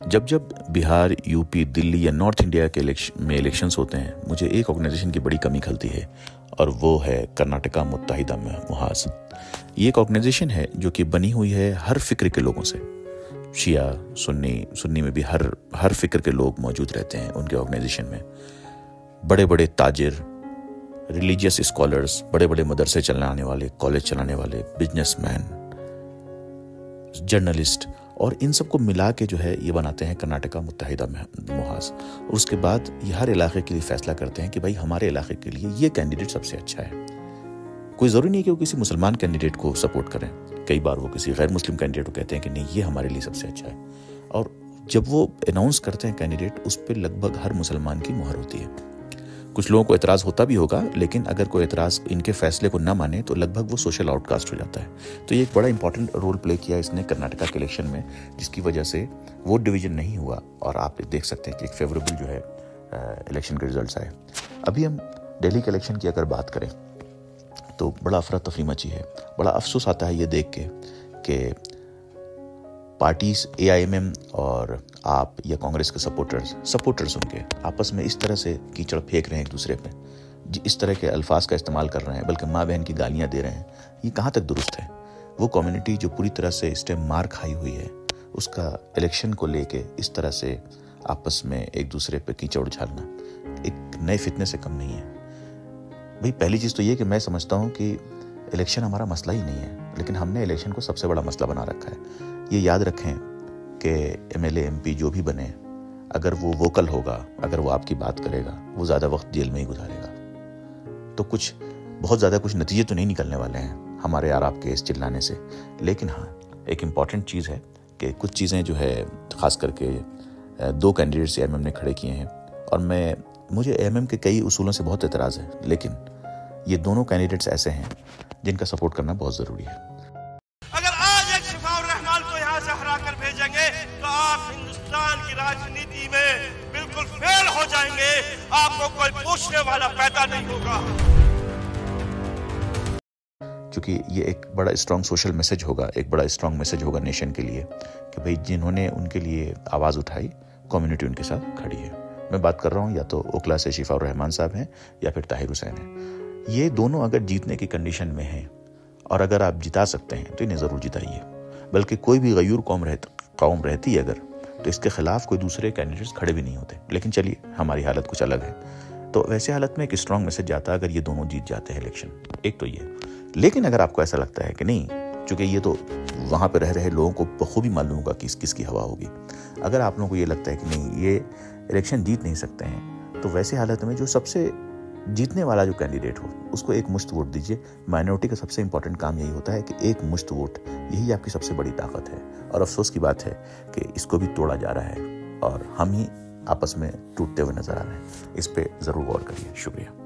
جب بہار، U P, دلی یا north India کے الیکشنز ہوتے ہیں، مجھے ایک آرگنائزیشن کی بڑی کمی کھلتی ہے، اور وہ ہے کرناٹکا متحدہ محاذ۔ یہ ایک آرگنائزیشن ہے جو کہ بنی ہوئی ہے ہر فکر کے لوگوں سے، شیعہ، سنی میں بھی ہر فکر کے لوگ موجود رہتے ہیں ان کے آرگنائزیشن میں۔ بڑے بڑے تاجر، ریلیجیس اسکالرز، بڑے بڑے مدرسے چلانے والے، کالج چلانے والے، بزنس مین، جرنلسٹ، اور ان سب کو ملا کے جو ہے یہ بناتے ہیں کرناٹکا متحدہ محاذ۔ اور اس کے بعد یہ ہر علاقے کے لیے فیصلہ کرتے ہیں کہ بھائی ہمارے علاقے کے لیے یہ کینڈیڈیٹ سب سے اچھا ہے۔ کوئی ضروری نہیں کہ وہ کسی مسلمان کینڈیڈیٹ کو سپورٹ کریں، کئی بار وہ کسی غیر مسلم کینڈیڈیٹ کو کہتے ہیں کہ نہیں یہ ہمارے لیے سب سے اچھا ہے، اور جب وہ اناؤنس کرتے ہیں کینڈیڈیٹ، اس پہ لگ بھگ ہر مسلمان کی مہر ہوتی ہے۔ کچھ لوگوں کو اعتراض ہوتا بھی ہوگا، لیکن اگر کوئی اعتراض ان کے فیصلے کو نہ مانے تو لگ بھگ وہ سوشل آؤٹ کاسٹ ہو جاتا ہے۔ تو یہ ایک بڑا امپورٹنٹ رول پلے کیا اس نے کرناٹکا کے الیکشن میں، جس کی وجہ سے ووٹ ڈویژن نہیں ہوا، اور آپ دیکھ سکتے ہیں کہ ایک فیوریبل جو ہے الیکشن کے ریزلٹس آئے۔ ابھی ہم دہلی کے الیکشن کی اگر بات کریں تو بڑا افراتفری مچی ہے۔ بڑا افسوس آتا ہے یہ دیکھ کے کہ پارٹیز AIMM اور آپ یا کانگریس کے سپورٹرز ان کے آپس میں اس طرح سے کیچڑ پھینک رہے ہیں ایک دوسرے پہ، اس طرح کے الفاظ کا استعمال کر رہے ہیں، بلکہ ماں بہن کی گالیاں دے رہے ہیں۔ یہ کہاں تک درست ہے؟ وہ کمیونٹی جو پوری طرح سے اس ٹائم مار کھائی ہوئی ہے، اس کا الیکشن کو لے کے اس طرح سے آپس میں ایک دوسرے پہ کیچڑ اچھالنا ایک نئے فتنے سے کم نہیں ہے۔ بھئی پہلی چیز تو یہ کہ میں سمجھتا ہوں کہ الیکشن ہمارا مسئلہ ہی نہیں ہے، لیکن ہم نے الیکشن کو سب سے بڑا مسئلہ بنا رکھا ہے۔ یہ یاد رکھیں کہ MLA MP جو بھی بنے، اگر وہ ووکل ہوگا، اگر وہ آپ کی بات کرے گا، وہ زیادہ وقت جیل میں ہی گزارے گا، تو بہت زیادہ کچھ نتیجے تو نہیں نکلنے والے ہیں ہمارے اور آپ کے اس چلانے سے۔ لیکن ہاں، ایک امپورٹنٹ چیز ہے کہ کچھ چیزیں جو ہے خاص کر کے 2 کینڈیڈیٹس AIMM نے کھڑے کیے ہیں، اور مجھے AIMM کے کئی اصولوں سے بہت اعتراض ہے، لیکن یہ دونوں کینڈیڈیٹس ایسے ہیں جن کا سپورٹ کرنا بہت ضروری ہے۔ اگر آج ایک شفاء الرحمان کو یہاں سے ہرا کر بھیجیں گے تو آپ ہندوستان کی راجنیتی میں بالکل فیل ہو جائیں گے، آپ کو کوئی پوچھنے والا پیدا نہیں ہوگا۔ چونکہ یہ ایک بڑا اسٹرانگ سوشل میسج ہوگا، ایک بڑا اسٹرانگ میسج ہوگا نیشن کے لیے کہ بھئی جنہوں نے ان کے لیے آواز اٹھائی، کمیونٹی ان کے ساتھ کھڑی ہے۔ میں بات کر رہا ہوں یا تو اوکھلا سے شفاء الرحمان صاحب ہیں یا پھر طاہر حسین ہیں۔ یہ دونوں اگر جیتنے کی کنڈیشن میں ہیں، اور اگر آپ جتا سکتے ہیں تو انہیں ضرور جتائیے، بلکہ کوئی بھی غیور قوم رہتی ہے اگر، تو اس کے خلاف کوئی دوسرے کینڈیڈیٹس کھڑے بھی نہیں ہوتے۔ لیکن چلیے، ہماری حالت کچھ الگ ہے، تو ویسے حالت میں ایک اسٹرانگ میسج جاتا ہے اگر یہ دونوں جیت جاتے ہیں الیکشن، ایک تو یہ۔ لیکن اگر آپ کو ایسا لگتا ہے کہ نہیں، چونکہ یہ تو وہاں پہ رہ رہے لوگوں کو بخوبی معلوم ہوگا کہ کس کی ہوا ہوگی، اگر آپ لوگوں کو یہ لگتا ہے کہ نہیں یہ الیکشن جیت نہیں سکتے ہیں، تو ویسے حالت میں جو سب سے جیتنے والا جو کینڈیڈیٹ ہو اس کو ایک مشت ووٹ دیجیے۔ مائنورٹی کا سب سے امپورٹنٹ کام یہی ہوتا ہے کہ ایک مشت ووٹ، یہی آپ کی سب سے بڑی طاقت ہے، اور افسوس کی بات ہے کہ اس کو بھی توڑا جا رہا ہے، اور ہم ہی آپس میں ٹوٹتے ہوئے نظر آ رہے ہیں۔ اس پہ ضرور غور کریے۔ شکریہ۔